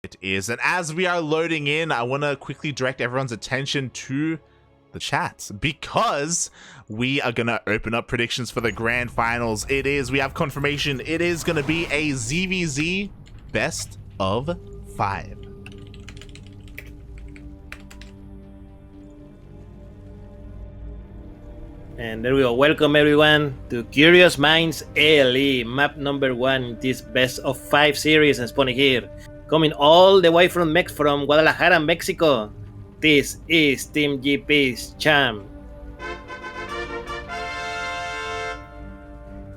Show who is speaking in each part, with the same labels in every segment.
Speaker 1: It is, and as we are loading in, I want to quickly direct everyone's attention to the chat because we are gonna open up predictions for the grand finals. We have confirmation. It is gonna be a ZvZ best of 5.
Speaker 2: And there we go. Welcome everyone to Curious Minds LE, map number 1 in this best of 5 series, and spawning here, coming all the way from Guadalajara, Mexico. This is Team GP's Cham.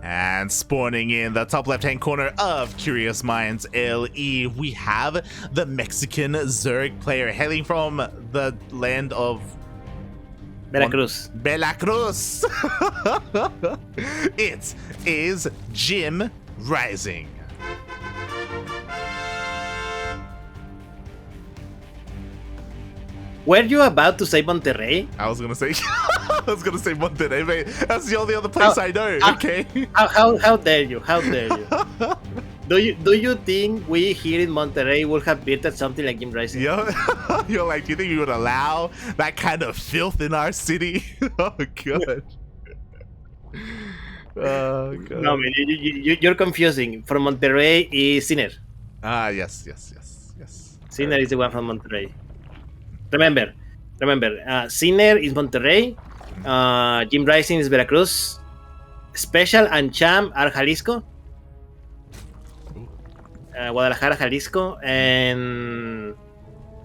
Speaker 1: And spawning in the top left-hand corner of Curious Minds LE, we have the Mexican Zerg player hailing from the land of
Speaker 2: Veracruz.
Speaker 1: Veracruz. It is JimRising.
Speaker 2: Were you about to say Monterrey?
Speaker 1: I was gonna say Monterrey, mate. That's the only other place I know. Okay.
Speaker 2: How dare you? How dare you? Do you think we here in Monterrey would have built at something like JimRising?
Speaker 1: You're like, do you think we would allow that kind of filth in our city? Oh god. Oh god.
Speaker 2: No, man, you're confusing. From Monterrey is Sinner.
Speaker 1: Yes.
Speaker 2: Sinner is the one from Monterrey. Remember, Sinner is Monterrey, JimRising is Veracruz, Special and Cham are Jalisco, Guadalajara, Jalisco, and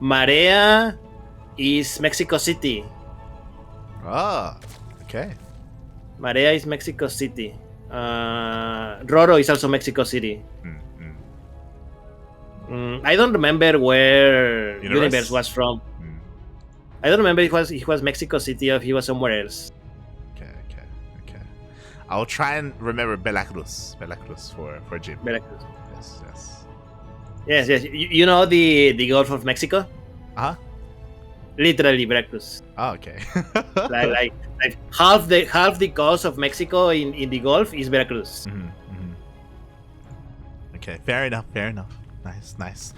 Speaker 2: Marea is Mexico City.
Speaker 1: Ah, okay.
Speaker 2: Marea is Mexico City. Roro is also Mexico City. I don't remember where Universe was from. I don't remember if he was Mexico City or if he was somewhere else.
Speaker 1: Okay. I'll try and remember Veracruz for Jim.
Speaker 2: Veracruz.
Speaker 1: Yes.
Speaker 2: Yes. You know the Gulf of Mexico?
Speaker 1: Uh-huh.
Speaker 2: Literally Veracruz.
Speaker 1: Oh, okay.
Speaker 2: like half the coast of Mexico in the Gulf is Veracruz.
Speaker 1: Okay, fair enough. Nice.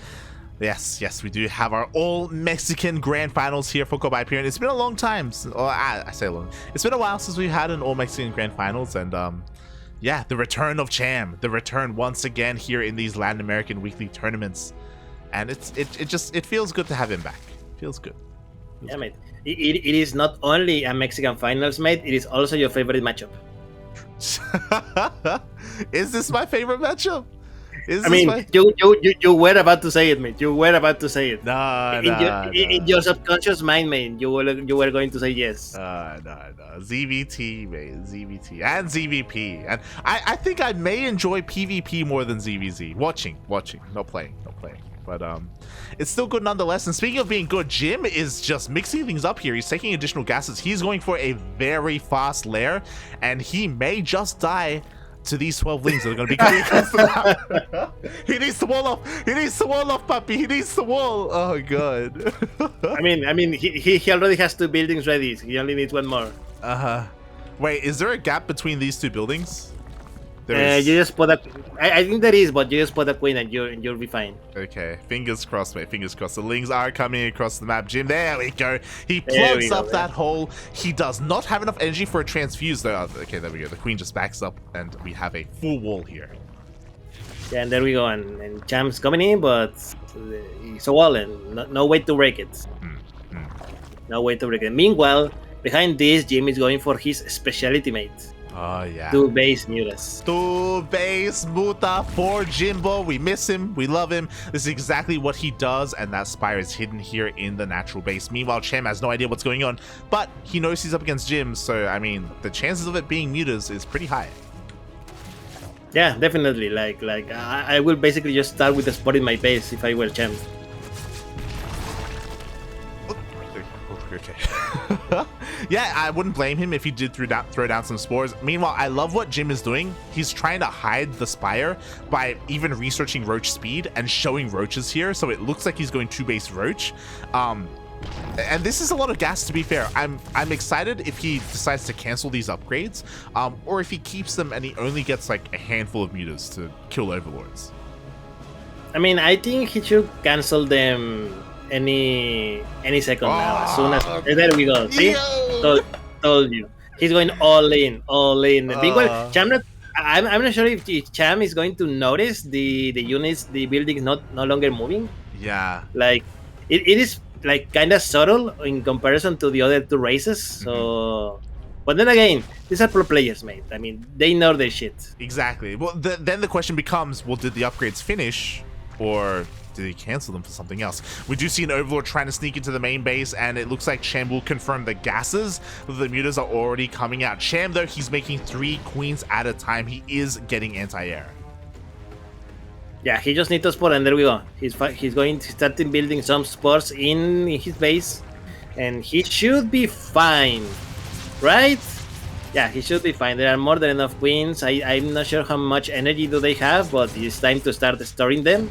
Speaker 1: Yes, we do have our all-Mexican grand finals here for Copa Hyperion. It's been a long time. I say long. It's been a while since we've had an all-Mexican grand finals, and yeah, the return of Cham, the return once again here in these Latin American weekly tournaments, and it feels good to have him back. Feels good.
Speaker 2: Yeah, mate. It is not only a Mexican finals, mate. It is also your favorite matchup.
Speaker 1: Is this my favorite matchup?
Speaker 2: You were about to say it, mate. You were about to say it.
Speaker 1: In
Speaker 2: your subconscious mind, mate, you were going to say yes.
Speaker 1: No. ZVT, mate. ZVT and ZVP. And I think I may enjoy PvP more than ZvZ. Watching. Not playing. But it's still good nonetheless. And speaking of being good, Jim is just mixing things up here. He's taking additional gases. He's going for a very fast lair, and he may just die to these 12 lings that are going to be coming across the map. He needs the wall off, puppy. He needs the wall. Oh god.
Speaker 2: I mean, he already has 2 buildings ready. He only needs 1 more.
Speaker 1: Wait, is there a gap between these 2 buildings?
Speaker 2: You just put a. I think there is, but you just put a queen and you'll be fine.
Speaker 1: Okay, fingers crossed, mate. Fingers crossed. The lings are coming across the map. Jim, there we go. He plugs up that hole. He does not have enough energy for a transfuse, though. Okay, there we go. The queen just backs up, and we have a full wall here.
Speaker 2: Yeah, and there we go. And Cham's coming in, but it's a wall, and no way to break it. No way to break it. Meanwhile, behind this, Jim is going for his specialty, mate.
Speaker 1: Oh, yeah.
Speaker 2: 2 base mutas.
Speaker 1: 2 base muta for Jimbo. We miss him. We love him. This is exactly what he does, and that Spire is hidden here in the natural base. Meanwhile, Cham has no idea what's going on, but he knows he's up against Jim, so, I mean, the chances of it being mutas is pretty high.
Speaker 2: Yeah, definitely. Like I will basically just start with a spot in my base if I were Cham.
Speaker 1: Okay. Yeah, I wouldn't blame him if he did throw down some spores. Meanwhile, I love what Jim is doing. He's trying to hide the Spire by even researching Roach speed and showing Roaches here, so it looks like he's going 2-base Roach. And this is a lot of gas, to be fair. I'm excited if he decides to cancel these upgrades, or if he keeps them and he only gets like a handful of mutas to kill overlords.
Speaker 2: I mean, I think he should cancel them any second now. As soon as there we go. See, told you. He's going all in, all in. Meanwhile, Cham not. I'm not sure if Cham is going to notice the units, the building no longer moving.
Speaker 1: Yeah.
Speaker 2: Like it is like kind of subtle in comparison to the other two races. So, but then again, these are pro players, mate. I mean, they know their shit.
Speaker 1: Exactly. Well, then the question becomes, well, did the upgrades finish, or did he cancel them for something else? We do see an Overlord trying to sneak into the main base, and it looks like Cham will confirm the gases. The mutas are already coming out. Cham, though, he's making 3 queens at a time. He is getting anti-air.
Speaker 2: Yeah, he just needs to spot, and there we go. He's going to start building some spores in his base, and he should be fine, right? Yeah, he should be fine. There are more than enough queens. I'm not sure how much energy do they have, but it's time to start storing them.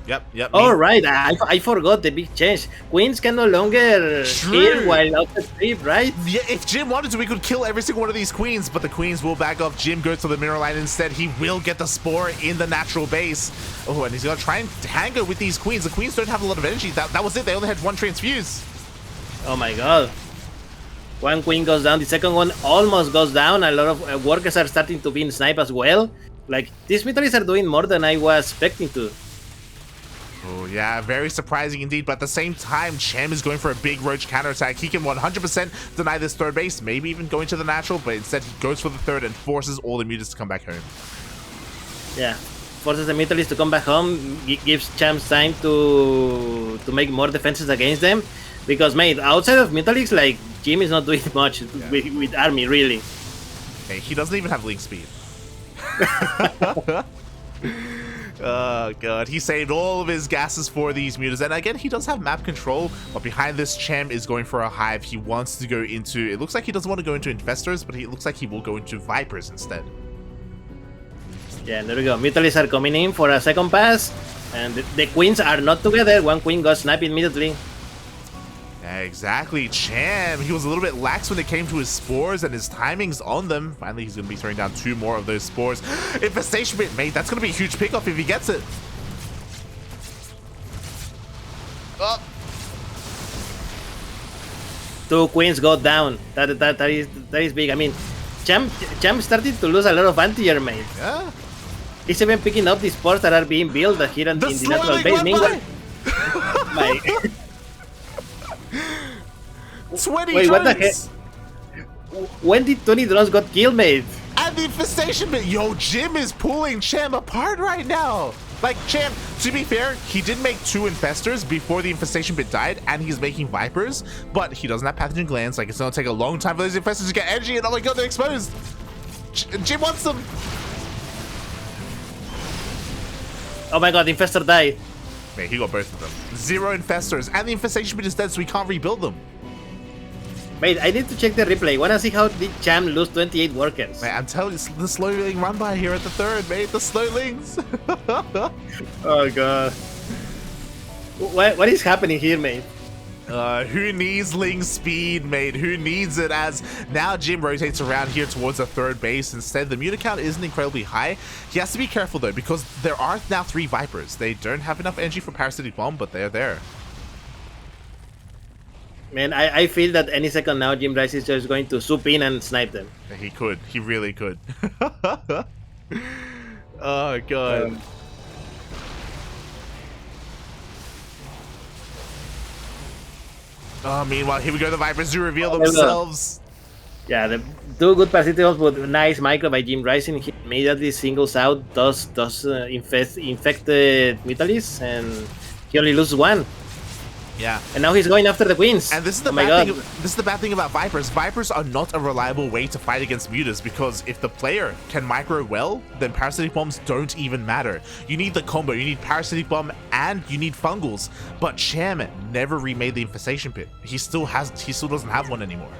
Speaker 1: Yep.
Speaker 2: All right, I forgot the big change. Queens can no longer heal while out the trip, right?
Speaker 1: Yeah, if Jim wanted to, we could kill every single one of these queens, but the queens will back off. Jim goes to the mineral line instead. He will get the spore in the natural base. Oh, and he's gonna try and tango with these queens. The queens don't have a lot of energy. That was it. They only had 1 transfuse.
Speaker 2: Oh my god. One queen goes down. The second one almost goes down. A lot of workers are starting to be in snipe as well. Like, these militaries are doing more than I was expecting to.
Speaker 1: Oh, yeah, very surprising indeed. But at the same time, Cham is going for a big roach counterattack. He can 100% deny this third base, maybe even going to the natural, but instead he goes for the third and forces all the mutas to come back home.
Speaker 2: Yeah, forces the militaries to come back home, gives Cham time to make more defenses against them. Because, mate, outside of militaries, like, Jim is not doing much with army, really.
Speaker 1: Hey, he doesn't even have link speed. Oh god, he saved all of his gases for these mutas, and again, he does have map control, but behind this, Cham is going for a hive. He wants to go into, it looks like he doesn't want to go into infestors, but it looks like he will go into vipers instead.
Speaker 2: Yeah, there we go. Mutalies are coming in for a second pass, and the queens are not together. One queen got sniped immediately.
Speaker 1: Yeah, exactly. Cham, he was a little bit lax when it came to his spores and his timings on them. Finally, he's going to be throwing down 2 more of those spores. Infestation bit, mate. That's going to be a huge pickoff if he gets it. Oh.
Speaker 2: 2 queens go down. That is big. I mean, Cham started to lose a lot of anti-air, mate.
Speaker 1: Yeah.
Speaker 2: He's even picking up the spores that are being built here in the natural base. Meanwhile,
Speaker 1: 20
Speaker 2: Wait,
Speaker 1: drones.
Speaker 2: what the heck? When did 20 drones got killed, mate?
Speaker 1: And the infestation bit. Yo, Jim is pulling Cham apart right now. Like, Cham, to be fair, he did make 2 infestors before the infestation bit died, and he's making vipers, but he doesn't have pathogen glands. Like, it's gonna take a long time for those infestors to get energy, and oh my god, they're exposed. Jim wants them.
Speaker 2: Oh my god, the infestor died.
Speaker 1: Mate, he got both of them. 0 infestors, and the infestation bit is dead, so we can't rebuild them.
Speaker 2: Wait, I need to check the replay. Wanna see how did Cham lose 28 workers?
Speaker 1: Mate, I'm telling you, the slowling run by here at the third, mate. The slowlings.
Speaker 2: Oh god. What is happening here, mate?
Speaker 1: Who needs Ling speed, mate? Who needs it? As now Jim rotates around here towards the third base. Instead, the muta count isn't incredibly high. He has to be careful, though, because there are now 3 Vipers. They don't have enough energy for Parasitic Bomb, but they're there.
Speaker 2: Man, I feel that any second now, JimRising is just going to swoop in and snipe them.
Speaker 1: He could. He really could. Oh, God. Meanwhile, here we go. The Vipers do reveal themselves.
Speaker 2: Yeah, the 2 good parasiticals with nice micro by JimRising. He immediately singles out those infected Mutalies, and he only loses 1.
Speaker 1: Yeah.
Speaker 2: And now he's going after the queens.
Speaker 1: And this is the this is the bad thing about Vipers. Vipers are not a reliable way to fight against mutas, because if the player can micro well, then Parasitic Bombs don't even matter. You need the combo. You need Parasitic Bomb and you need Fungals. But Cham never remade the Infestation Pit. He still doesn't have one anymore.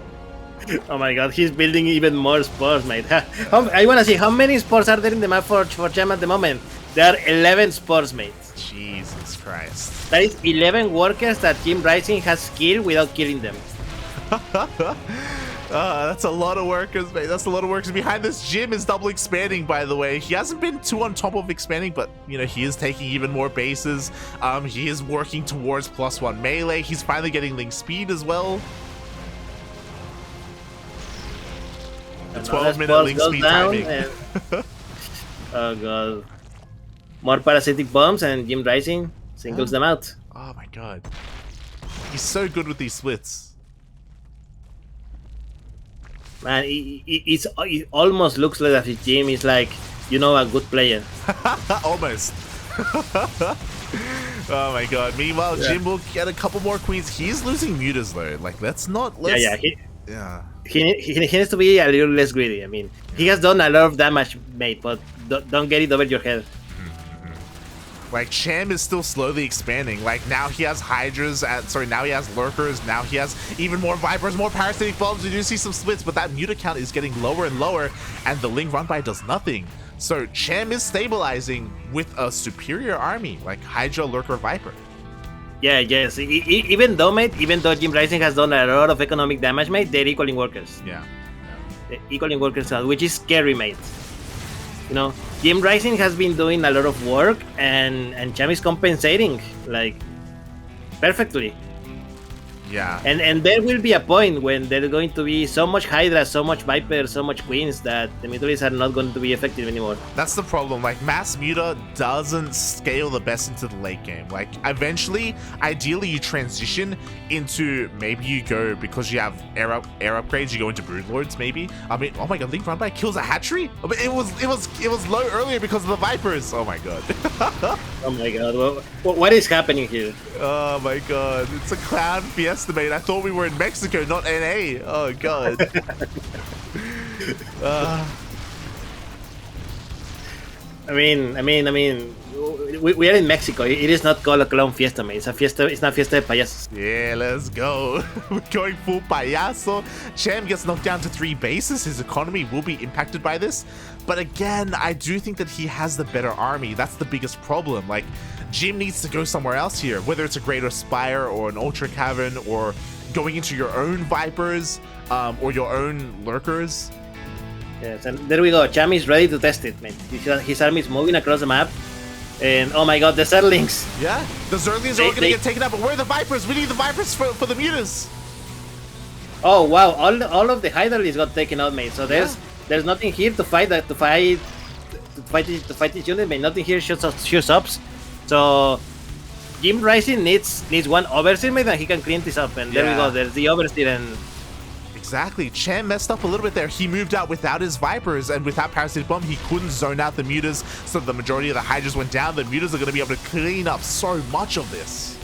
Speaker 2: Oh my god, he's building even more spores, mate. I wanna see how many spores are there in the map for Cham at the moment. There are 11 spores, mate.
Speaker 1: Jesus Christ.
Speaker 2: That is 11 workers that JimRising has killed without killing them.
Speaker 1: That's a lot of workers, mate. That's a lot of workers. Behind this, Jim is double expanding, by the way. He hasn't been too on top of expanding, but, you know, he is taking even more bases. He is working towards +1 melee. He's finally getting link speed as well. The 12-minute link speed timing.
Speaker 2: Oh, God. More parasitic bombs and JimRising singles them out.
Speaker 1: Oh, my God. He's so good with these splits.
Speaker 2: Man, it almost looks like that Jim is like, you know, a good player.
Speaker 1: Almost. Oh my God. Meanwhile, yeah. Jim will get a couple more queens. He's losing mutas though. Like, let's.
Speaker 2: He needs to be a little less greedy. I mean, he has done a lot of damage, mate, but don't get it over your head.
Speaker 1: Like, Cham is still slowly expanding. Like, now he has Hydras, now he has Lurkers, now he has even more Vipers, more Parasitic Bombs. We do see some splits, but that muta count is getting lower and lower, and the Link run by does nothing. So, Cham is stabilizing with a superior army, like Hydra, Lurker, Viper.
Speaker 2: Yeah, yes. Even though JimRising has done a lot of economic damage, mate, they're equaling workers.
Speaker 1: Yeah.
Speaker 2: They're equaling workers out, which is scary, mate. You know, JimRising has been doing a lot of work, and Cham is compensating, like, perfectly.
Speaker 1: Yeah.
Speaker 2: And there will be a point when there's going to be so much Hydra, so much Viper, so much Queens that the Mutalists are not going to be effective anymore.
Speaker 1: That's the problem. Like, mass muta doesn't scale the best into the late game. Like, eventually, ideally, you transition into, maybe you go, because you have air upgrades, you go into Broodlords, maybe. I mean, oh my God, Link Run by kills a hatchery? I mean, it was low earlier because of the Vipers. Oh my God.
Speaker 2: Oh my God, what is happening here?
Speaker 1: Oh my God, it's a clown fiesta, mate. I thought we were in Mexico, not NA. Oh God.
Speaker 2: I mean, we are in Mexico. It is not called a clown fiesta, mate. It's a fiesta. It's not fiesta de payasos.
Speaker 1: Yeah, let's go. We're going full payaso. Cham gets knocked down to 3 bases. His economy will be impacted by this. But again, I do think that he has the better army. That's the biggest problem. Like, Jim needs to go somewhere else here, whether it's a Greater Spire or an Ultra Cavern or going into your own Vipers or your own Lurkers.
Speaker 2: Yes, and there we go. Cham is ready to test it, man. His army is moving across the map. And oh my God, the Zerlings.
Speaker 1: Yeah, the Zerlings are all going to get taken out, but where are the Vipers? We need the Vipers for the mutas.
Speaker 2: Oh wow, all of the Hydralists got taken out, mate. So there's nothing here to fight this unit, mate. Nothing here shows up. So JimRising needs one Overseer, mate, and he can clean this up. And there we go. There's the Overseer and.
Speaker 1: Exactly. Cham messed up a little bit there. He moved out without his Vipers, and without Parasitic Bomb, he couldn't zone out the mutas, so the majority of the Hydras went down. The mutas are going to be able to clean up so much of this.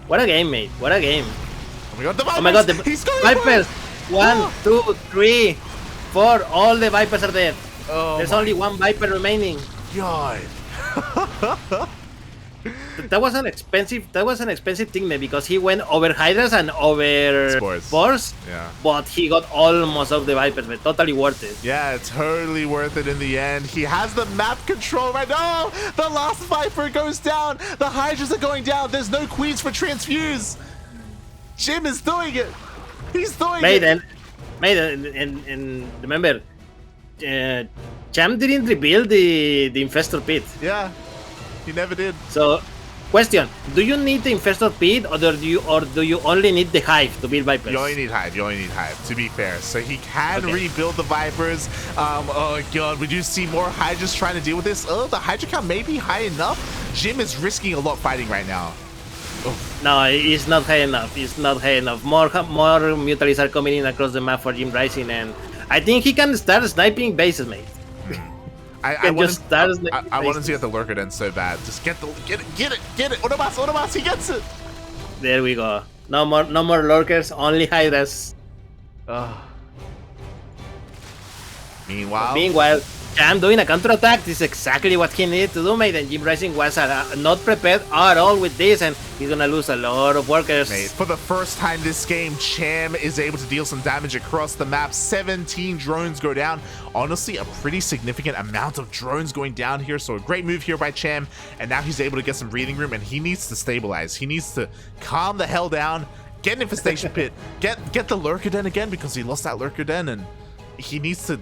Speaker 2: What a game, mate. What a game.
Speaker 1: Oh my God, the Vipers!
Speaker 2: Oh my God, the Vipers! 1, 2, 3, 4. All the Vipers are dead.
Speaker 1: Oh,
Speaker 2: there's only one Viper remaining.
Speaker 1: God.
Speaker 2: That was an expensive thing, man, because he went over Hydras and over Spores.
Speaker 1: Yeah.
Speaker 2: But he got almost of the Vipers, man. Totally worth it.
Speaker 1: Yeah, totally worth it in the end. He has the map control right now. The last Viper goes down. The Hydras are going down. There's no Queens for Transfuse. Jim is doing it. He's doing it.
Speaker 2: And remember, Cham didn't rebuild the Infestor Pit.
Speaker 1: Yeah. He never did.
Speaker 2: So, question: do you need the Infestor Pit, or do you only need the Hive to build Vipers?
Speaker 1: You only need Hive. To be fair, so he can rebuild the Vipers. Oh God, we do see more Hydras trying to deal with this. Oh, the Hydra count may be high enough. Jim is risking a lot fighting right now.
Speaker 2: Oof. No, it's not high enough. It's not high enough. More Mutalists are coming in across the map for JimRising, and I think he can start sniping bases, mate.
Speaker 1: I want to see at the Lurker then so bad. Just get it. Onomas, he gets it.
Speaker 2: There we go. No more Lurkers, only Hydras. Meanwhile, Cham doing a counterattack. This is exactly what he needed to do, mate. And JimRising was not prepared at all with this, and he's gonna lose a lot of workers.
Speaker 1: Mate, for the first time this game, Cham is able to deal some damage across the map. 17 drones go down. Honestly, a pretty significant amount of drones going down here. So a great move here by Cham, and now he's able to get some breathing room, and he needs to stabilize. He needs to calm the hell down, Get an infestation pit. Get the lurker den again because he lost that lurker den and he needs to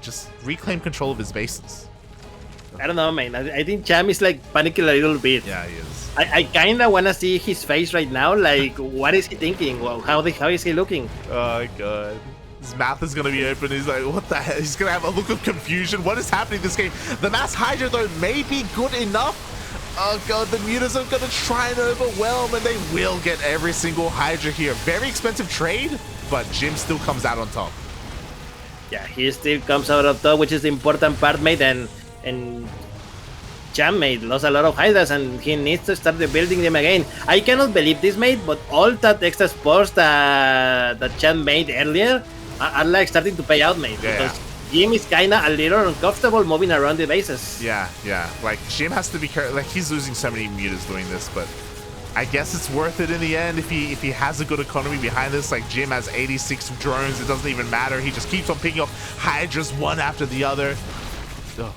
Speaker 1: just reclaim control of his bases.
Speaker 2: I don't know, man. I think Cham is like panicking a little bit.
Speaker 1: Yeah, he is.
Speaker 2: I kind of want to see his face right now. Like, what is he thinking? Well, how is he looking?
Speaker 1: Oh, God. His mouth is going to be open. He's like, what the hell? He's going to have a look of confusion. What is happening in this game? The Mass Hydra, though, may be good enough. Oh, God. The Mutas are going to try and overwhelm, and they will get every single Hydra here. Very expensive trade, but Jim still comes out on top.
Speaker 2: Yeah, he still comes out on top, which is the important part, mate. And Cham, mate, lost a lot of Hydras, and he needs to start rebuilding them again. I cannot believe this, mate, but all that extra sports that Cham made earlier are like starting to pay out, mate. Because Jim is kind of a little uncomfortable moving around the bases.
Speaker 1: Yeah. Like, Jim has to be careful. Like, he's losing so many Mutas doing this, but I guess it's worth it in the end if he has a good economy behind this. Like, Jim has 86 drones. It doesn't even matter. He just keeps on picking up Hydras one after the other. Ugh.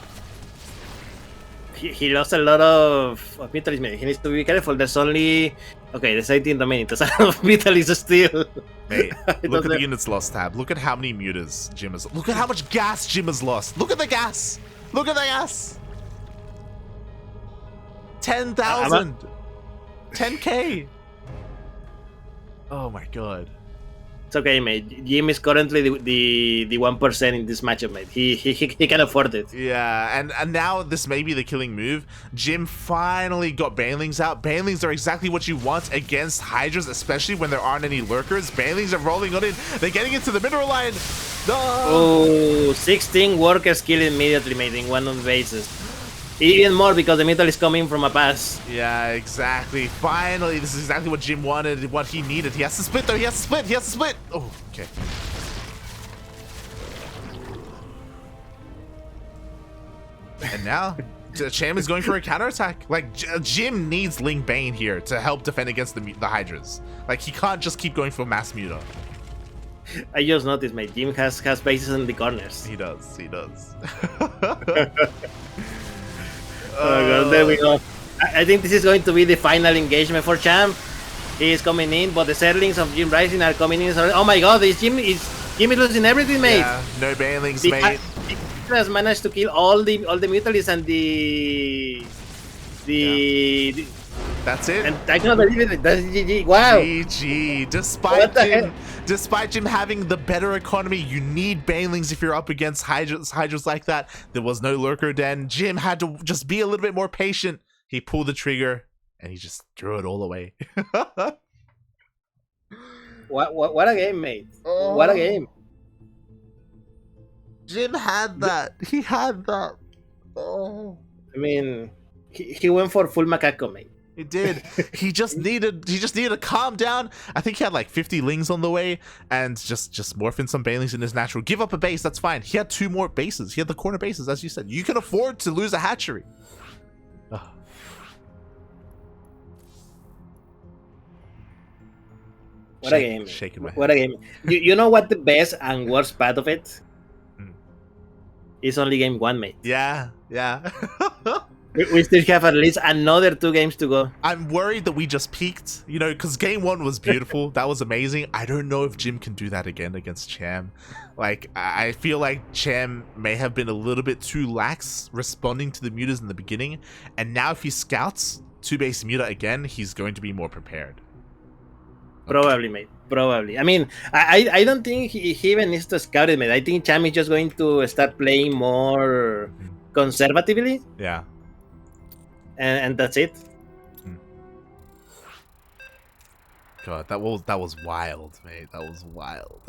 Speaker 2: He lost a lot of Vitalis, mate. He needs to be careful. There's 18 remaining. There's a lot of Vitalis still.
Speaker 1: Mate, look at the units lost tab. Look at how many Mutas Jim has. Look at how much gas Jim has lost. Look at the gas. Look at the gas. 10,000. 10K. Oh my God.
Speaker 2: It's okay, mate. Jim is currently the 1% in this matchup, mate. He can afford it.
Speaker 1: Yeah, and now this may be the killing move. Jim finally got Banelings out. Banelings are exactly what you want against Hydras, especially when there aren't any lurkers. Banelings are rolling on in. They're getting into the mineral line. No.
Speaker 2: Oh, 16 workers killed immediately, mate, in one of the bases. Even more because the metal is coming from a pass.
Speaker 1: Yeah, exactly. Finally, this is exactly what Jim wanted, what he needed. He has to split, though. He has to split. Oh, okay. And now, Cham is going for a counterattack. Like, Jim needs Ling Bane here to help defend against the Hydras. Like, he can't just keep going for Mass Muta.
Speaker 2: I just noticed, mate. Jim has bases in the corners.
Speaker 1: He does.
Speaker 2: Oh God, there we go. I think this is going to be the final engagement for Cham. He is coming in, but the Zerlings of JimRising are coming in. Oh my God, Jim is losing everything, mate.
Speaker 1: Yeah, no Banelings, mate.
Speaker 2: He has managed to kill all the Mutalists and the
Speaker 1: That's it.
Speaker 2: And I cannot believe it. That's GG. Wow.
Speaker 1: GG. Despite Jim having the better economy, you need Banelings if you're up against Hydras like that. There was no lurker den. Jim had to just be a little bit more patient. He pulled the trigger and he just threw it all away.
Speaker 2: What a game, mate. Oh. What a game.
Speaker 1: Jim had that. He had that. Oh.
Speaker 2: I mean, he went for full macaco, mate.
Speaker 1: He did. He just needed to calm down. I think he had like 50 lings on the way and just morph in some Banelings in his natural. Give up a base, that's fine. He had 2 more bases. He had the corner bases, as you said. You can afford to lose a hatchery. Ugh.
Speaker 2: What a game.
Speaker 1: Shaking my head.
Speaker 2: What a game. You know what the best and worst part of it? It's only game 1, mate.
Speaker 1: Yeah.
Speaker 2: We still have at least another 2 games to go.
Speaker 1: I'm worried that we just peaked, because game 1 was beautiful. That was amazing. I don't know if Jim can do that again against Cham. Like, I feel like Cham may have been a little bit too lax responding to the mutas in the beginning. And now if he scouts 2-base muta again, he's going to be more prepared.
Speaker 2: Probably, mate. Probably. I mean, I don't think he even needs to scout it, mate. I think Cham is just going to start playing more conservatively.
Speaker 1: Yeah.
Speaker 2: And that's it.
Speaker 1: God, that was wild, mate. That was wild.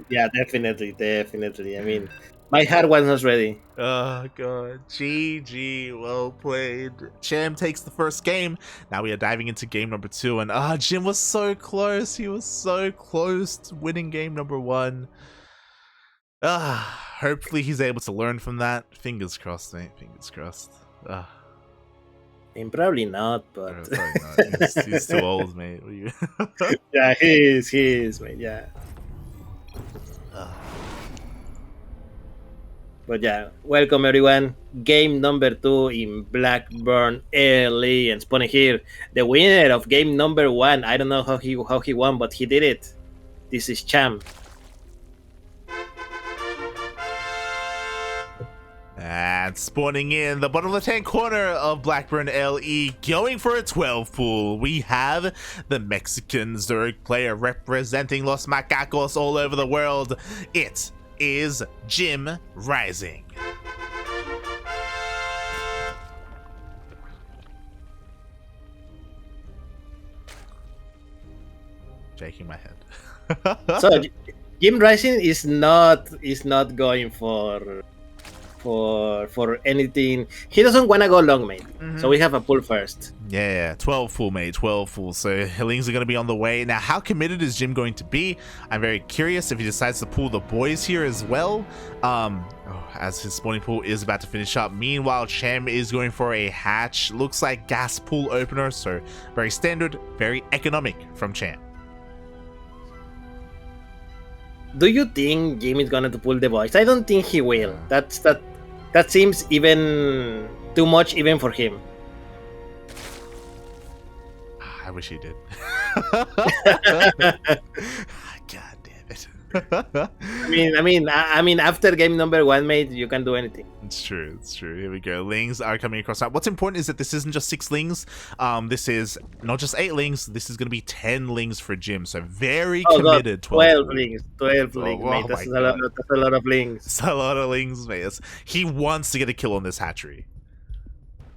Speaker 2: Yeah, definitely. I mean, my heart was not ready.
Speaker 1: Oh God, GG, well played. Cham takes the first game. Now we are diving into game number 2, and Jim was so close. He was so close to winning game number 1. Hopefully he's able to learn from that. Fingers crossed, mate. Fingers crossed.
Speaker 2: I mean, probably not, but
Speaker 1: probably not. He's too old, mate.
Speaker 2: Yeah, he is, mate. Yeah. But yeah, welcome everyone. Game number 2 in Blackburn LE, and Spawny here, the winner of game number 1. I don't know how he won, but he did it. This is Cham.
Speaker 1: And spawning in the bottom left-hand corner of Blackburn LE, going for a 12 pool, we have the Mexican Zerg player representing Los Macacos all over the world. It is JimRising. Shaking my head.
Speaker 2: So JimRising is not going for anything. He doesn't want to go long, mate. So we have a pull first.
Speaker 1: Yeah, 12 full, mate, 12 full. So Lings are going to be on the way. Now, how committed is Jim going to be? I'm very curious if he decides to pull the boys here as well. As his spawning pool is about to finish up. Meanwhile, Cham is going for a hatch. Looks like gas pool opener. So very standard, very economic from Cham.
Speaker 2: Do you think Jim is going to pull the boys? I don't think he will. That seems even too much even for him.
Speaker 1: I wish he did. God damn it.
Speaker 2: I mean, after game number 1, mate, you can do anything.
Speaker 1: It's true. It's true. Here we go. Lings are coming across now. What's important is that this isn't just 6 Lings. This is not just 8 Lings. This is going to be 10 Lings for Jim. So very committed.
Speaker 2: God, 12 Lings. 12 Lings, mate. That's a lot of Lings.
Speaker 1: It's a lot of Lings, mate. He wants to get a kill on this hatchery.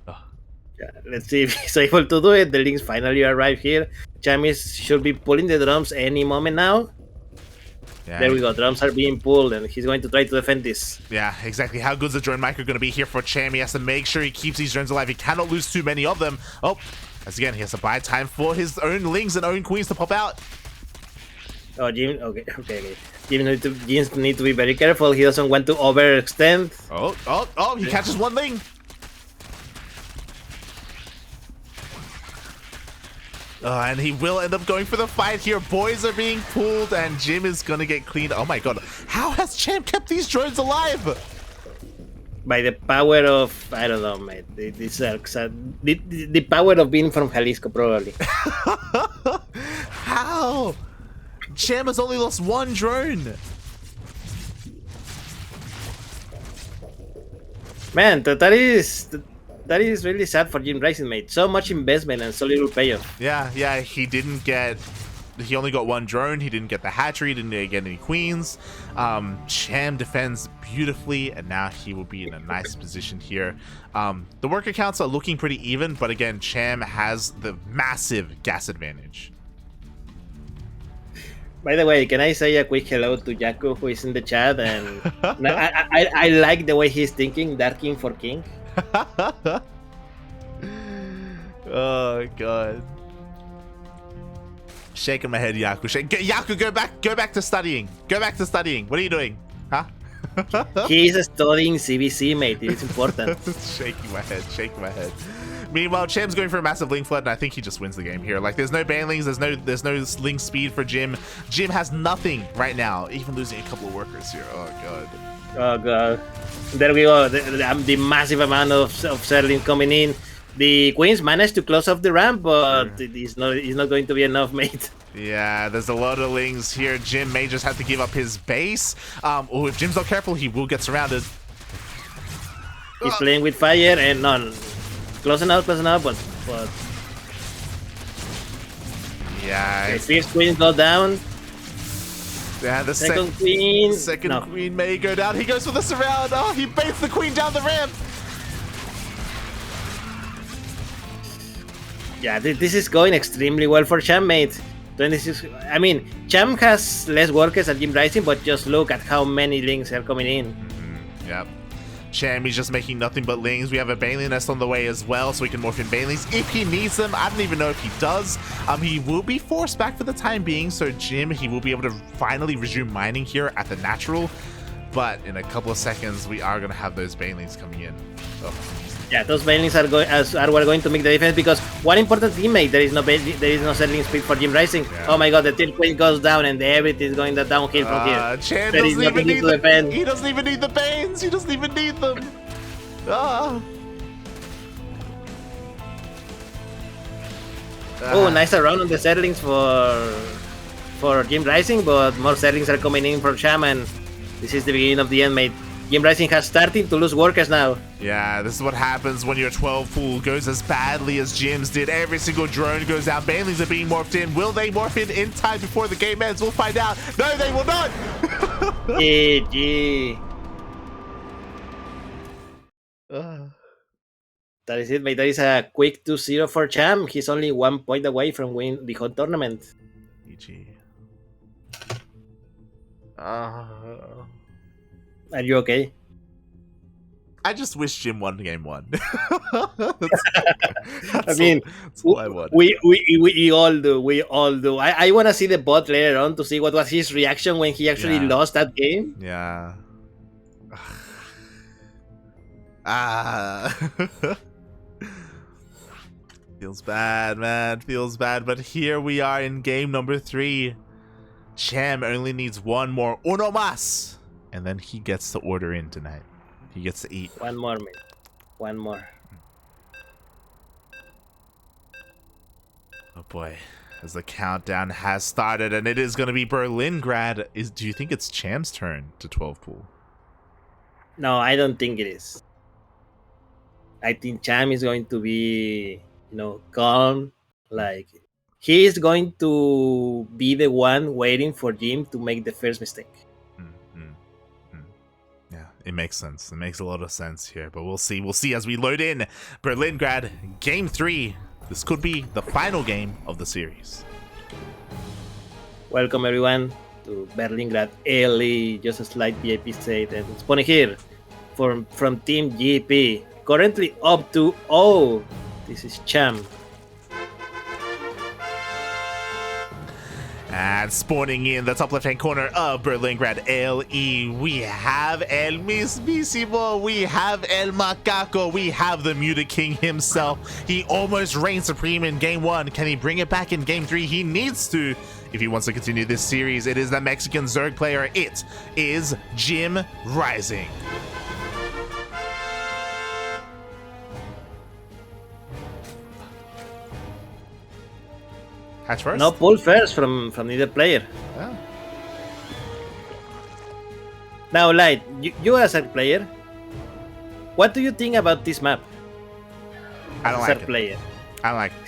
Speaker 2: Yeah, let's see if he's able to do it. The Lings finally arrive here. Cham should be pulling the drums any moment now. Yeah. There we go. Drums are being pulled, and he's going to try to defend this.
Speaker 1: Yeah, exactly. How good is the drone micro going to be here for Cham? He has to make sure he keeps these drones alive. He cannot lose too many of them. Oh, as again, he has to buy time for his own Lings and own queens to pop out.
Speaker 2: Oh, Jim. Okay. Jim need to be very careful. He doesn't want to overextend.
Speaker 1: Oh! He catches one Ling. And he will end up going for the fight here. Boys are being pulled, and Jim is going to get cleaned. Oh my god. How has Cham kept these drones alive?
Speaker 2: By the power of, I don't know, mate. The power of being from Jalisco, probably.
Speaker 1: How? Cham has only lost 1 drone. Man,
Speaker 2: that is really sad for JimRising, mate. So much investment and so little payoff.
Speaker 1: Yeah, he only got 1 drone. He didn't get the hatchery, didn't get any queens. Cham defends beautifully, and now he will be in a nice position here. The worker counts are looking pretty even, but again, Cham has the massive gas advantage.
Speaker 2: By the way, can I say a quick hello to Jaco, who is in the chat? And I like the way he's thinking, Dark King for King.
Speaker 1: Oh god. Shaking my head, Yaku. Yaku, go back to studying. Go back to studying. What are you doing? Huh?
Speaker 2: He's studying ZvZ, mate. It is important.
Speaker 1: Shaking my head. Meanwhile, Cham's going for a massive Ling flood, and I think he just wins the game here. Like, there's no banelings, there's no Ling speed for Jim. Jim has nothing right now, even losing a couple of workers here. Oh god.
Speaker 2: Oh god. There we go. The massive amount of Zerling coming in. The Queens managed to close off the ramp, but it's not going to be enough, mate.
Speaker 1: Yeah, there's a lot of Lings here. Jim may just have to give up his base. If Jim's not careful, he will get surrounded.
Speaker 2: He's playing with fire and none. Closing out, but
Speaker 1: yeah.
Speaker 2: Okay, first Queen go down.
Speaker 1: Yeah, the
Speaker 2: second Queen.
Speaker 1: Queen may go down. He goes for the surround. Oh, he baits the Queen down the ramp.
Speaker 2: Yeah, this is going extremely well for Cham, mate. 26. I mean, Cham has less workers at JimRising, but just look at how many Lings are coming in.
Speaker 1: Yep. Cham is just making nothing but Lings. We have a Baneling nest on the way as well, so we can morph in Banelings if he needs them. I don't even know if he does. He will be forced back for the time being, so Jim, he will be able to finally resume mining here at the natural. But in a couple of seconds, we are going to have those Banelings coming in. Oh.
Speaker 2: Yeah, those Banelings are what are going to make the difference because one important teammate there is no settling speed for JimRising.
Speaker 1: Yeah.
Speaker 2: Oh my god, the tilt point goes down and everything is going downhill from here.
Speaker 1: Cham
Speaker 2: There is
Speaker 1: doesn't even
Speaker 2: nothing
Speaker 1: need
Speaker 2: to defend.
Speaker 1: He doesn't even need the Banes. He doesn't even need them.
Speaker 2: Oh, nice round on the settlings for JimRising, but more settlings are coming in for Cham, and this is the beginning of the end, mate. JimRising has started to lose workers now.
Speaker 1: Yeah, this is what happens when your 12 pool goes as badly as Jim's did. Every single drone goes down. Banelings are being morphed in. Will they morph in time before the game ends? We'll find out. No, they will not.
Speaker 2: GG. That is it, mate. That is a quick 2-0 for Cham. He's only 1 point away from winning the whole tournament.
Speaker 1: GG.
Speaker 2: Are you okay?
Speaker 1: I just wish Jim won game one.
Speaker 2: I mean,
Speaker 1: all I want.
Speaker 2: We all do. We all do. I want to see the bot later on to see what was his reaction when he actually lost that game.
Speaker 1: Yeah. Feels bad, man. Feels bad. But here we are in game number 3. Cham only needs one more uno mas, and then he gets to order in tonight. He gets to eat.
Speaker 2: One more, man. One more.
Speaker 1: Oh boy, as the countdown has started, and it is going to be Berlingrad. Do you think it's Cham's turn to 12 pool?
Speaker 2: No, I don't think it is. I think Cham is going to be, calm. Like, he is going to be the one waiting for Jim to make the first mistake.
Speaker 1: Yeah, it makes sense. It makes a lot of sense here, but we'll see. We'll see as we load in Berlingrad game 3. This could be the final game of the series.
Speaker 2: Welcome everyone to Berlingrad LE. Just a slight VIP state, and it's Pony here from Team GP. Currently up to this is Cham.
Speaker 1: And spawning in the top left-hand corner of Berlingrad LE, we have El Mismísimo, we have El Macaco, we have the Muta King himself. He almost reigned supreme in game 1. Can he bring it back in game 3? He needs to if he wants to continue this series. It is the Mexican Zerg player. It is JimRising. Hatch first?
Speaker 2: No, pull first from either player.
Speaker 1: Oh.
Speaker 2: Now, Light, you as a player, what do you think about this map?
Speaker 1: I don't like it.
Speaker 2: Player.
Speaker 1: I like it.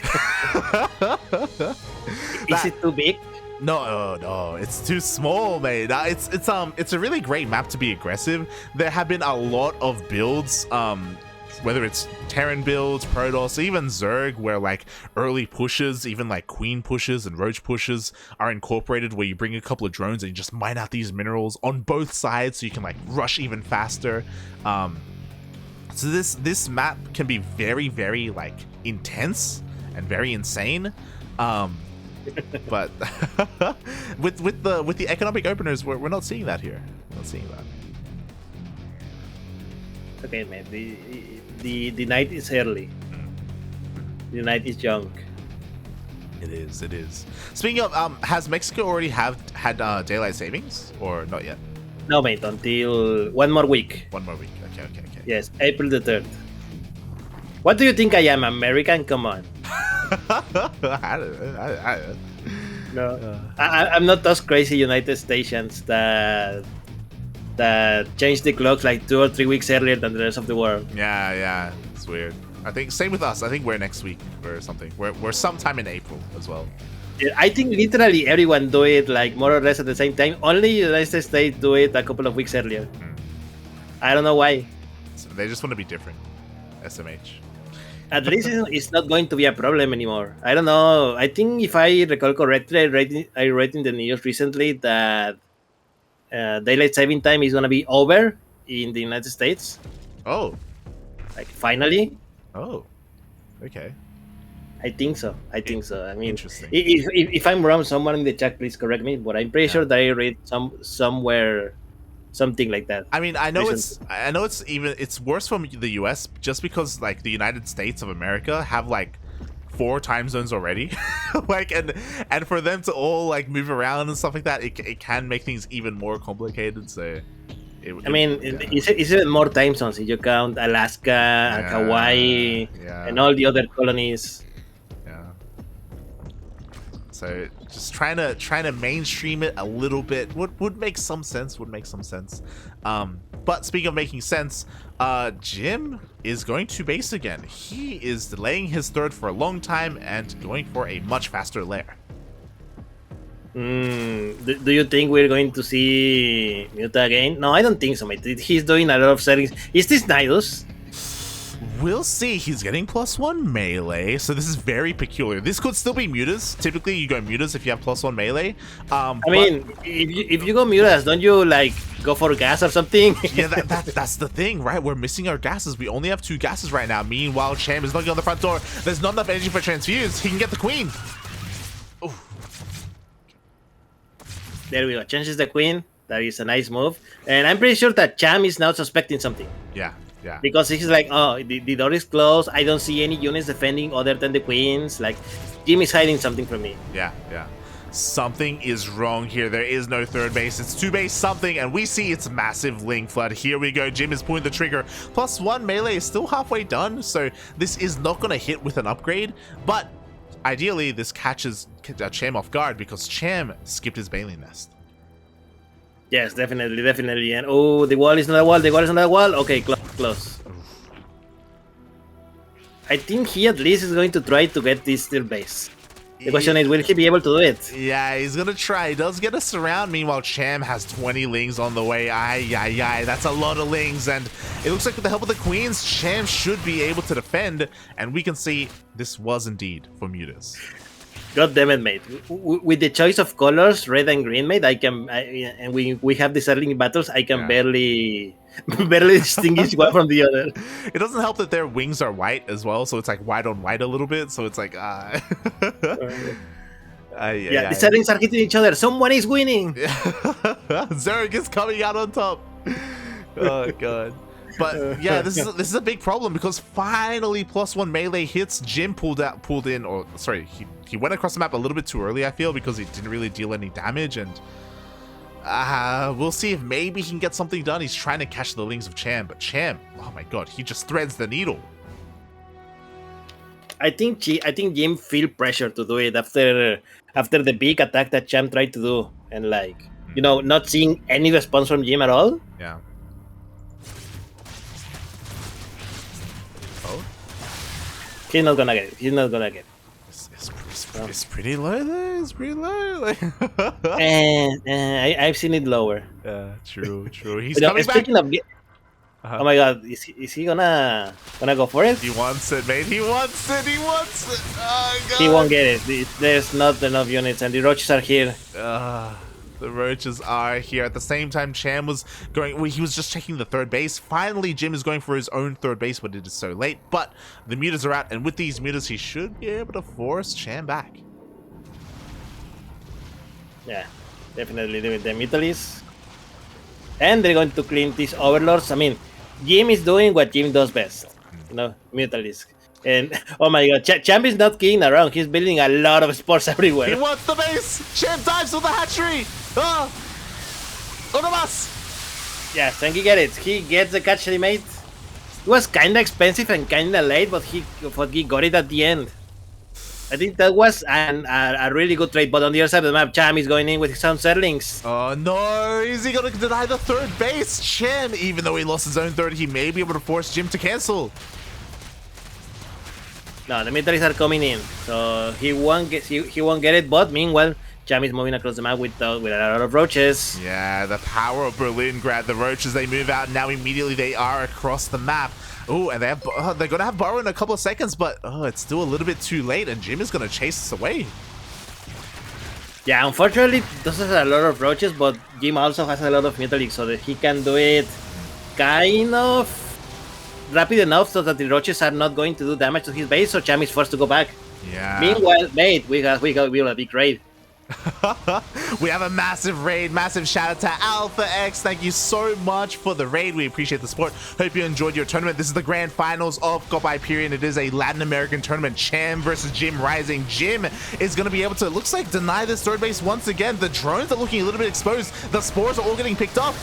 Speaker 2: Is it too big?
Speaker 1: No, it's too small, mate. It's a really great map to be aggressive. There have been a lot of builds, whether it's Terran builds, Protoss, even Zerg, where like early pushes, even like Queen pushes and Roach pushes are incorporated, where you bring a couple of drones and you just mine out these minerals on both sides so you can like rush even faster. So this map can be very, very like intense and very insane. But with the economic openers, we're not seeing that here. We're not seeing that.
Speaker 2: Okay, man. The night is early. The night is young.
Speaker 1: It is. Speaking of, has Mexico already had daylight savings or not yet?
Speaker 2: No, mate. Until 1 more week.
Speaker 1: 1 more week. Okay.
Speaker 2: Yes, April the 3rd. What do you think I am, American? Come on. No, I'm not those crazy United Stations that change the clocks like 2 or 3 weeks earlier than the rest of the world.
Speaker 1: Yeah, it's weird. I think same with us. I think we're next week or something. We're sometime in April as well.
Speaker 2: Yeah, I think literally everyone do it like more or less at the same time. Only United States do it a couple of weeks earlier. I don't know why.
Speaker 1: So they just want to be different. SMH.
Speaker 2: At least it's not going to be a problem anymore. I don't know. I think if I recall correctly, I read in the news recently that daylight saving time is going to be over in the United States.
Speaker 1: Oh.
Speaker 2: Like, finally.
Speaker 1: Oh. Okay.
Speaker 2: I think so. I mean,
Speaker 1: interesting.
Speaker 2: If I'm wrong, someone in the chat, please correct me. But I'm pretty sure that I read somewhere something like that.
Speaker 1: I mean, I know
Speaker 2: Recently.
Speaker 1: it's worse from the US just because like the United States of America have like 4 time zones already. Like and for them to all like move around and stuff like that, it can make things even more complicated. So
Speaker 2: it's even more time zones if you count Alaska, Hawaii, and all the other colonies.
Speaker 1: Yeah. So just trying to mainstream it a little bit would make some sense. But speaking of making sense, Jim is going to base again. He is delaying his third for a long time and going for a much faster lair.
Speaker 2: Do you think we're going to see Muta again? No, I don't think so, mate. He's doing a lot of settings. Is this Nidus?
Speaker 1: We'll see. He's getting +1 melee, so this is very peculiar. This could still be Mutas. Typically, you go Mutas if you have +1 melee.
Speaker 2: If you go Mutas, don't you like go for gas or something?
Speaker 1: Yeah, that's the thing, right? We're missing our gases. We only have 2 gases right now. Meanwhile, Cham is knocking on the front door. There's not enough energy for transfuse. He can get the queen. Ooh.
Speaker 2: There we go. Changes the queen. That is a nice move. And I'm pretty sure that Cham is now suspecting something.
Speaker 1: Yeah.
Speaker 2: Because he's like, oh, the door is closed. I don't see any units defending other than the queens. Like, Jim is hiding something from me.
Speaker 1: Yeah. Something is wrong here. There is no third base. It's 2 base something, and we see it's massive Ling Flood. Here we go. Jim is pulling the trigger. +1 melee is still halfway done, so this is not going to hit with an upgrade. But ideally, this catches Cham off guard because Cham skipped his Bailey nest.
Speaker 2: Yes, definitely. And oh, the wall is not a wall. Okay, close. I think he at least is going to try to get this still base. The question is, will he be able to do it?
Speaker 1: Yeah, he's gonna try. He does get a surround. Meanwhile, Cham has 20 Lings on the way. Aye. That's a lot of Lings. And it looks like with the help of the queens, Cham should be able to defend. And we can see this was indeed for Mutas.
Speaker 2: God damn it, mate. With the choice of colors, red and green, mate, and we have these early battles, I can barely distinguish one from the other.
Speaker 1: It doesn't help that their wings are white as well, so it's like white on white a little bit, so it's like, The
Speaker 2: settings are hitting each other. Someone is winning.
Speaker 1: Zerg is coming out on top. Oh, God. But yeah, this is a big problem because finally +1 melee hits. Jim pulled in, or sorry, he went across the map a little bit too early, I feel, because he didn't really deal any damage, and we'll see if maybe he can get something done. He's trying to catch the Lings of Cham, but Cham, oh my God, he just threads the needle.
Speaker 2: I think Jim feel pressure to do it after the big attack that Cham tried to do, and not seeing any response from Jim at all.
Speaker 1: Yeah. Oh.
Speaker 2: He's not gonna get it.
Speaker 1: It's pretty low though. It's pretty low.
Speaker 2: I've seen it lower.
Speaker 1: Yeah, true. He's coming back.
Speaker 2: Oh my God, is he gonna go for it?
Speaker 1: He wants it, mate. He wants it. Oh, God.
Speaker 2: He won't get it. There's not enough units, and the roaches are here.
Speaker 1: The roaches are here. At the same time, Cham was going. He was just checking the third base. Finally, Jim is going for his own third base, but it is so late. But the mutas are out, and with these mutas, he should be able to force Cham back.
Speaker 2: Yeah, definitely doing the mutalis. And they're going to clean these overlords. I mean, Jim is doing what Jim does best. Mutalis. And oh my God, Cham is not kidding around. He's building a lot of sports everywhere.
Speaker 1: He wants the base. Cham dives with the hatchery. Oh, Onomas.
Speaker 2: Yes, and he get it. He gets the hatchery, mate. It was kind of expensive and kind of late, but he got it at the end. I think that was a really good trade. But on the other side of the map, Cham is going in with his own Zerlings.
Speaker 1: Oh no, is he going to deny the third base? Cham, even though he lost his own third, he may be able to force Jim to cancel.
Speaker 2: No, the militaries are coming in, so he won't get it. But meanwhile, Cham is moving across the map with a lot of roaches.
Speaker 1: Yeah, the power of Berlin grabbed the roaches. They move out. Now immediately they are across the map. Oh, and they're gonna have Burrow in a couple of seconds, but it's still a little bit too late, and Jim is gonna chase us away.
Speaker 2: Yeah, unfortunately, this has a lot of roaches, but Jim also has a lot of Metalic, so that he can do it kind of rapid enough so that the roaches are not going to do damage to his base, so Cham is forced to go back.
Speaker 1: Yeah.
Speaker 2: Meanwhile, mate, we got a big raid.
Speaker 1: We have a massive raid. Massive shout out to Alpha X. Thank you so much for the raid. We appreciate the support. Hope you enjoyed your tournament. This is the grand finals of Copa Hyperion. It is a Latin American tournament. Cham versus JimRising. Jim is going to be able to, looks like, deny this third base once again. The drones are looking a little bit exposed. The spores are all getting picked up.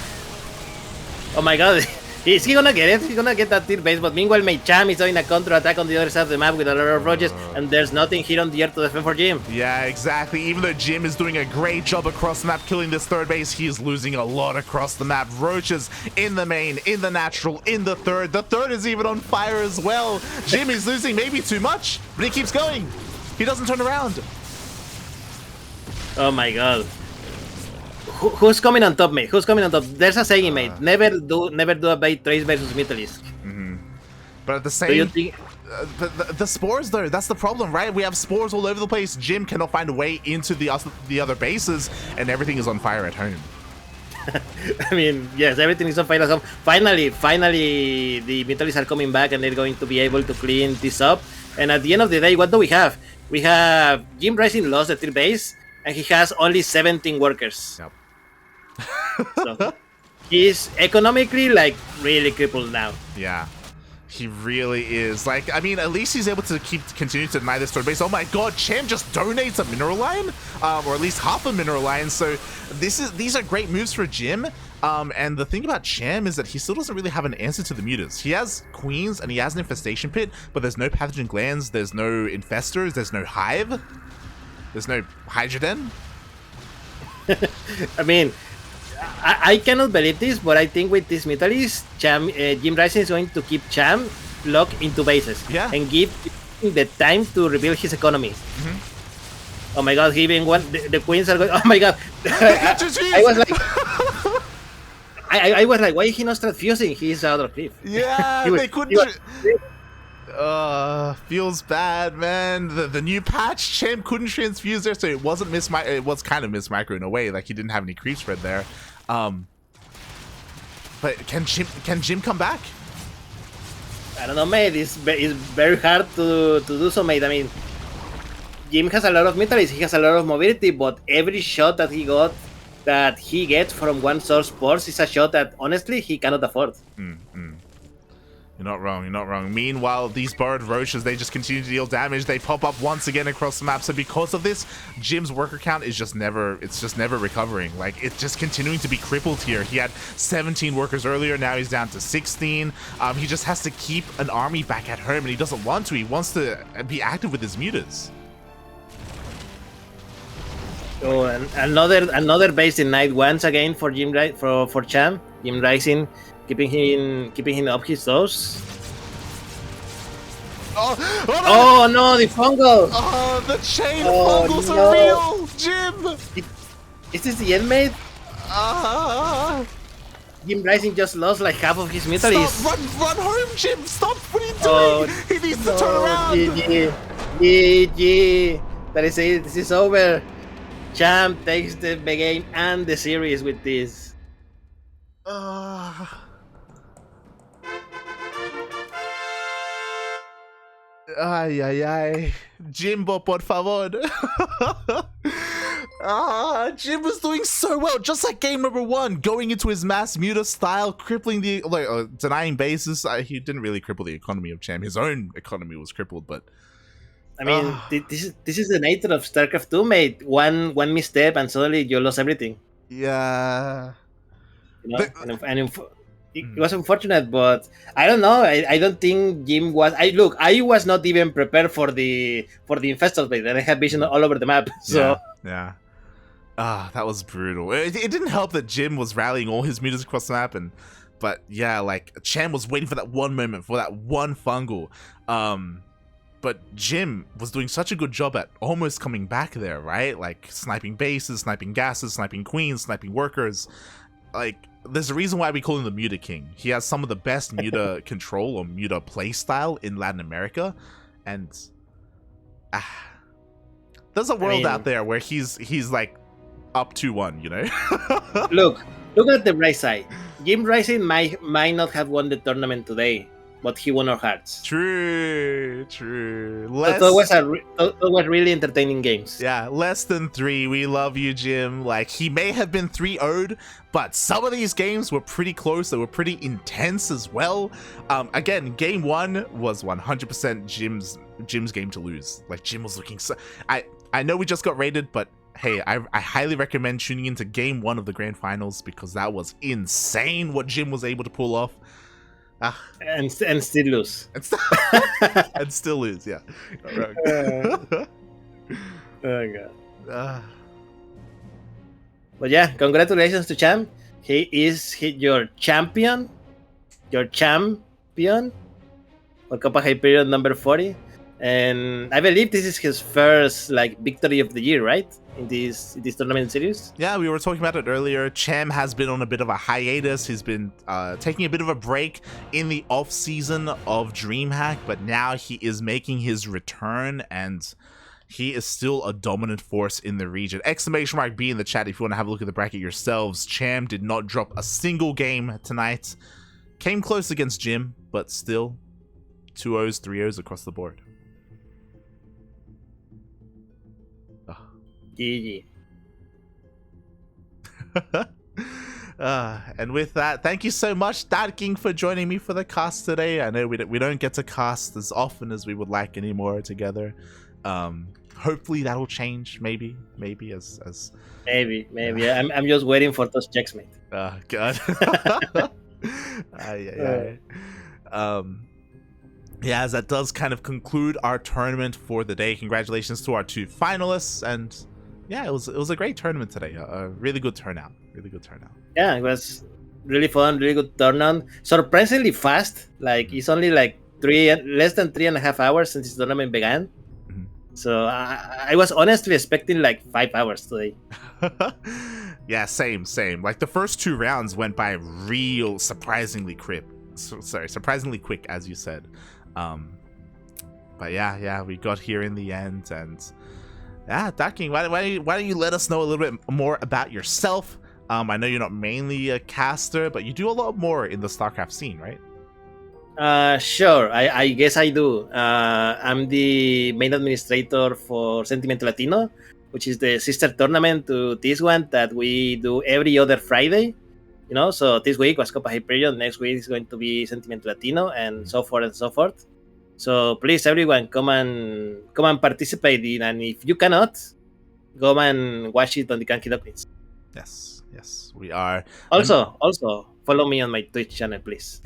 Speaker 2: Oh my god. Is he gonna get it? He's gonna get that third base, but meanwhile, Cham is doing a counter attack on the other side of the map with a lot of roaches, and there's nothing here on the air to defend for Jim.
Speaker 1: Yeah, exactly. Even though Jim is doing a great job across the map killing this third base, he is losing a lot across the map. Roaches in the main, in the natural, in the third. The third is even on fire as well. Jim is losing maybe too much, but he keeps going. He doesn't turn around.
Speaker 2: Oh my god. Who's coming on top, mate? Who's coming on top? There's a saying, mate. Never do a bait trace versus Mythalisk.
Speaker 1: But at the
Speaker 2: Do you
Speaker 1: same,
Speaker 2: think?
Speaker 1: the spores though, that's the problem, right? We have spores all over the place. Jim cannot find a way into the other bases, and everything is on fire at home.
Speaker 2: I mean, yes, everything is on fire at home. Finally, the Mythalists are coming back, and they're going to be able to clean this up. And at the end of the day, what do we have? We have JimRising lost the third base, and he has only 17 workers.
Speaker 1: Yep.
Speaker 2: So he's economically like really crippled now.
Speaker 1: Yeah, he really is. Like, I mean, at least he's able to continue to deny this third base. Oh my god, Cham just donates a mineral line, or at least half a mineral line. So these are great moves for Jim. And the thing about Cham is that he still doesn't really have an answer to the mutas. He has queens and he has an infestation pit, but there's no pathogen glands, there's no infestors, there's no hive, there's no hydroden.
Speaker 2: I mean, I cannot believe this, but I think with this Mythalist, JimRising is going to keep Cham locked into bases,
Speaker 1: yeah,
Speaker 2: and give him the time to rebuild his economy. Oh my god, he even won. The queens are going. Oh my god, I was like, I was like, why is he not transfusing? He's out of cliff.
Speaker 1: Yeah, they couldn't. Feels bad, man. The new patch, Cham couldn't transfuse there, so it wasn't it was kind of miss micro in a way, like he didn't have any creep spread there. But can Jim come back?
Speaker 2: I don't know, mate. It's very hard to do so, mate. I mean, Jim has a lot of metals, he has a lot of mobility, but every shot that he gets from one source sports is a shot that honestly he cannot afford.
Speaker 1: You're not wrong, you're not wrong. Meanwhile, these bird roaches, they just continue to deal damage. They pop up once again across the map. So because of this, Jim's worker count is just never recovering. Like, it's just continuing to be crippled here. He had 17 workers earlier, now he's down to 16. He just has to keep an army back at home, and he doesn't want to. He wants to be active with his mutas.
Speaker 2: Oh, and another base in night once again for for Cham. JimRising keeping him up his toes. Oh no, the fungal!
Speaker 1: Oh, the chain fungals are real! Jim!
Speaker 2: Is this the end, mate? JimRising just lost like half of his Mythalist.
Speaker 1: Run home, Jim! Stop! What are you doing? He needs to turn around!
Speaker 2: GG! That is it, this is over. Cham takes the game and the series with this.
Speaker 1: Ay, ay, ay. Jimbo, por favor. Jim was doing so well, just like game number 1, going into his mass muta style, crippling the, denying bases. He didn't really cripple the economy of Cham. His own economy was crippled, but
Speaker 2: I mean, this is the nature of StarCraft 2, mate. One misstep and suddenly you lost everything.
Speaker 1: Yeah.
Speaker 2: You know? It was unfortunate, but I don't know. I don't think Jim was. I was not even prepared for the infestors base, and I had vision all over the map. So
Speaker 1: yeah. That was brutal. It didn't help that Jim was rallying all his mutas across the map, but yeah, like Cham was waiting for that one moment, for that one fungal. But Jim was doing such a good job at almost coming back there, right? Like sniping bases, sniping gases, sniping queens, sniping workers. Like, there's a reason why we call him the Muta King. He has some of the best Muta control or Muta play style in Latin America. And there's a world out there where he's like up 2-1, you know?
Speaker 2: Look at the right side. JimRising might not have won the tournament today, but he won our hearts.
Speaker 1: True.
Speaker 2: Those were really entertaining games.
Speaker 1: Yeah, less than 3. We love you, Jim. Like, he may have been 3-0'd, but some of these games were pretty close. They were pretty intense as well. Again, game 1 was 100% Jim's game to lose. Like, Jim was looking so... I know we just got rated, but hey, I highly recommend tuning into game 1 of the grand finals because that was insane what Jim was able to pull off.
Speaker 2: And still lose.
Speaker 1: And still lose, yeah.
Speaker 2: Oh god. But yeah, congratulations to Cham. He is your champion for Copa Hyperion number 40. And I believe this is his first victory of the year, right? In this tournament series.
Speaker 1: Yeah, we were talking about it earlier. Cham has been on a bit of a hiatus. He's been taking a bit of a break in the off season of DreamHack, but now he is making his return, and he is still a dominant force in the region. !B in the chat if you want to have a look at the bracket yourselves. Cham did not drop a single game tonight. Came close against Jim, but still 2-0s, 3-0s across the board.
Speaker 2: GG.
Speaker 1: And with that, thank you so much, Ducklings, for joining me for the cast today. I know we don't get to cast as often as we would like anymore together. Hopefully that'll change. Maybe as
Speaker 2: maybe. I'm just waiting for those checks, mate.
Speaker 1: God. Yeah, as that does kind of conclude our tournament for the day. Congratulations to our 2 finalists, and yeah, it was a great tournament today. A really good turnout.
Speaker 2: Yeah, it was really fun, really good turnout. Surprisingly fast. It's only less than 3.5 hours since this tournament began.
Speaker 1: Mm-hmm.
Speaker 2: So I was honestly expecting 5 hours today.
Speaker 1: Yeah, same. Like the first 2 rounds went by real surprisingly quick, as you said. But yeah, we got here in the end, and yeah, Ducklings, why don't you let us know a little bit more about yourself? I know you're not mainly a caster, but you do a lot more in the StarCraft scene, right?
Speaker 2: Sure, I guess I do. I'm the main administrator for Sentiment Latino, which is the sister tournament to this one that we do every other Friday. So this week was Copa Hyperion, next week is going to be Sentiment Latino, and so forth and so forth. So please, everyone, come and participate in, and if you cannot, go and watch it on the CranKy Ducklings.
Speaker 1: Yes, we are.
Speaker 2: Also, follow me on my Twitch channel, please.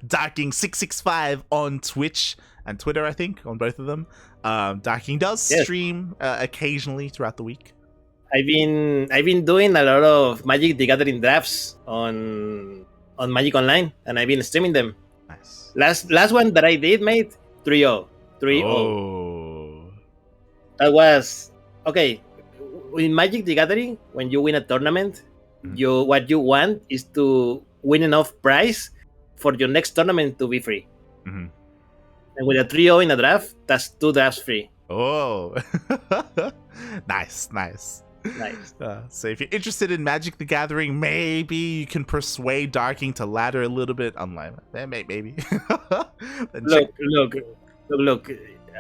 Speaker 1: Ducklings665 on Twitch and Twitter, I think, on both of them. Ducklings does stream occasionally throughout the week.
Speaker 2: I've been doing a lot of Magic the Gathering drafts on Magic Online, and I've been streaming them.
Speaker 1: Nice.
Speaker 2: Last one that I did, mate, 3-0.
Speaker 1: Oh.
Speaker 2: That was okay. In Magic the Gathering, when you win a tournament, what you want is to win enough prize for your next tournament to be free.
Speaker 1: Mm-hmm.
Speaker 2: And with a 3-0 in a draft, that's 2 drafts free.
Speaker 1: Oh. Nice. So if you're interested in Magic the Gathering, maybe you can persuade Ducklings to ladder a little bit online. Maybe.
Speaker 2: Look.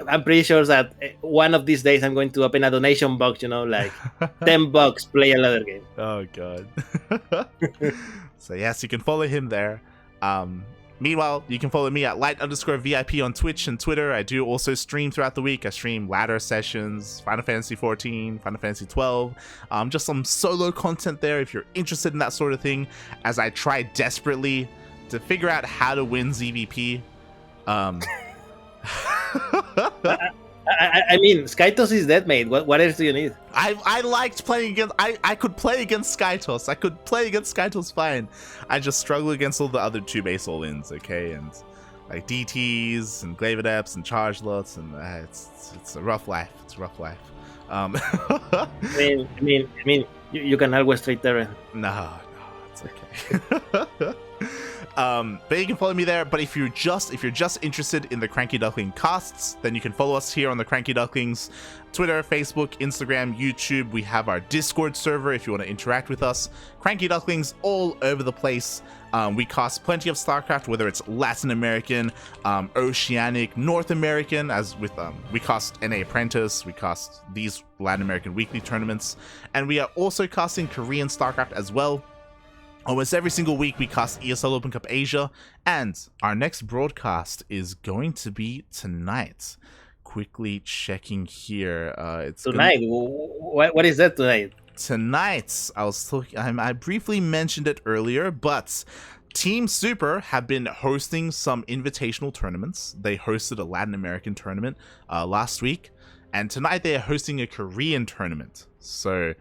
Speaker 2: I'm pretty sure that one of these days I'm going to open a donation box, $10, play a ladder game.
Speaker 1: Oh, God. So, yes, you can follow him there. Meanwhile, you can follow me at light_VIP on Twitch and Twitter. I do also stream throughout the week. I stream ladder sessions, Final Fantasy 14, Final Fantasy 12, just some solo content there if you're interested in that sort of thing, as I try desperately to figure out how to win ZvP.
Speaker 2: I mean, Skytos is dead, mate. What else do you need?
Speaker 1: I liked playing against... I could play against Skytos. I could play against Skytos fine. I just struggle against all the other 2-base all-ins, okay? And like DTs and Glaive Adepts and Charge Lots, and it's a rough life. It's a rough life.
Speaker 2: I mean, you can always trade Terran.
Speaker 1: No, it's okay. But you can follow me there. But if you're just interested in the CranKy Duckling casts, then you can follow us here on the CranKy Ducklings Twitter, Facebook, Instagram, YouTube. We have our Discord server if you want to interact with us. CranKy Ducklings all over the place. We cast plenty of StarCraft, whether it's Latin American, Oceanic, North American, as with we cast NA Apprentice, we cast these Latin American weekly tournaments, and we are also casting Korean StarCraft as well. Almost every single week we cast ESL Open Cup Asia, and our next broadcast is going to be tonight. Quickly checking here. It's
Speaker 2: tonight. What is that tonight?
Speaker 1: Tonight, I briefly mentioned it earlier, but Team Super have been hosting some invitational tournaments. They hosted a Latin American tournament last week, and tonight they are hosting a Korean tournament. So,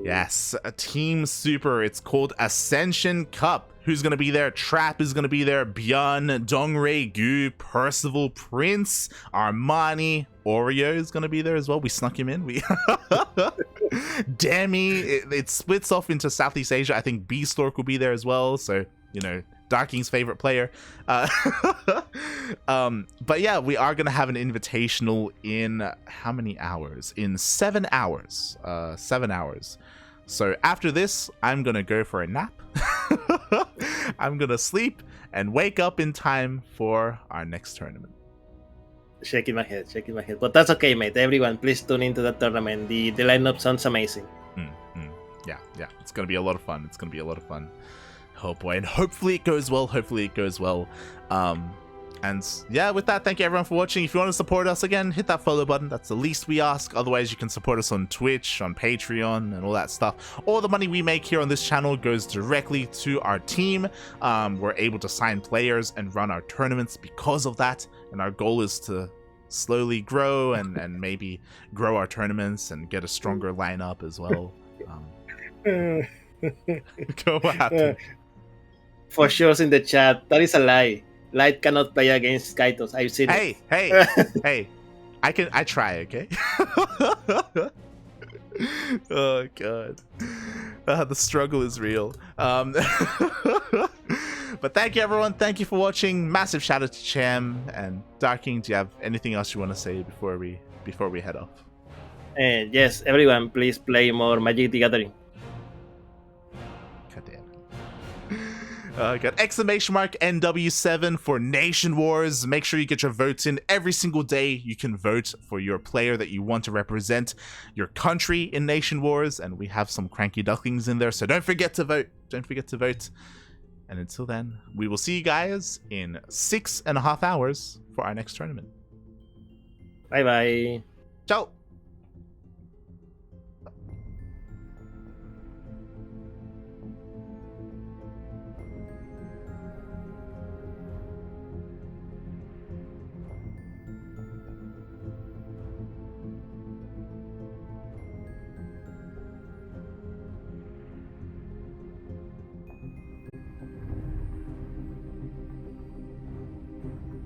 Speaker 1: yes, a Team Super. It's called Ascension Cup. Who's going to be there? Trap is going to be there. Björn, Dongray, Gu, Percival, Prince, Armani, Oreo is going to be there as well. We snuck him in. Demi. It splits off into Southeast Asia. I think Beastork will be there as well. So, you know, Darking's favorite player. But yeah, we are going to have an invitational in how many hours? In 7 hours. 7 hours. So after this, I'm going to go for a nap. I'm going to sleep and wake up in time for our next tournament.
Speaker 2: Shaking my head. But that's okay, mate. Everyone, please tune into that tournament. The lineup sounds amazing.
Speaker 1: Yeah. It's going to be a lot of fun. Oh boy, and hopefully it goes well. And yeah, with that, thank you everyone for watching. If you want to support us, again, hit that follow button. That's the least we ask. Otherwise, you can support us on Twitch, on Patreon, and all that stuff. All the money we make here on this channel goes directly to our team. We're able to sign players and run our tournaments because of that. And our goal is to slowly grow and maybe grow our tournaments and get a stronger lineup as well. Go ahead.
Speaker 2: For sure in the chat, that is a lie. Light cannot play against Kaitos. I've seen it.
Speaker 1: Hey. I try, okay? Oh god. The struggle is real. But thank you everyone. Thank you for watching. Massive shout out to Cham and Darking. Do you have anything else you want to say before we head off?
Speaker 2: Yes, everyone, please play more Magic the Gathering.
Speaker 1: Got !NW7 for Nation Wars. Make sure you get your votes in every single day. You can vote for your player that you want to represent your country in Nation Wars, and we have some CranKy Ducklings in there, so don't forget to vote. And until then, we will see you guys in 6.5 hours for our next tournament.
Speaker 2: Bye.
Speaker 1: Ciao.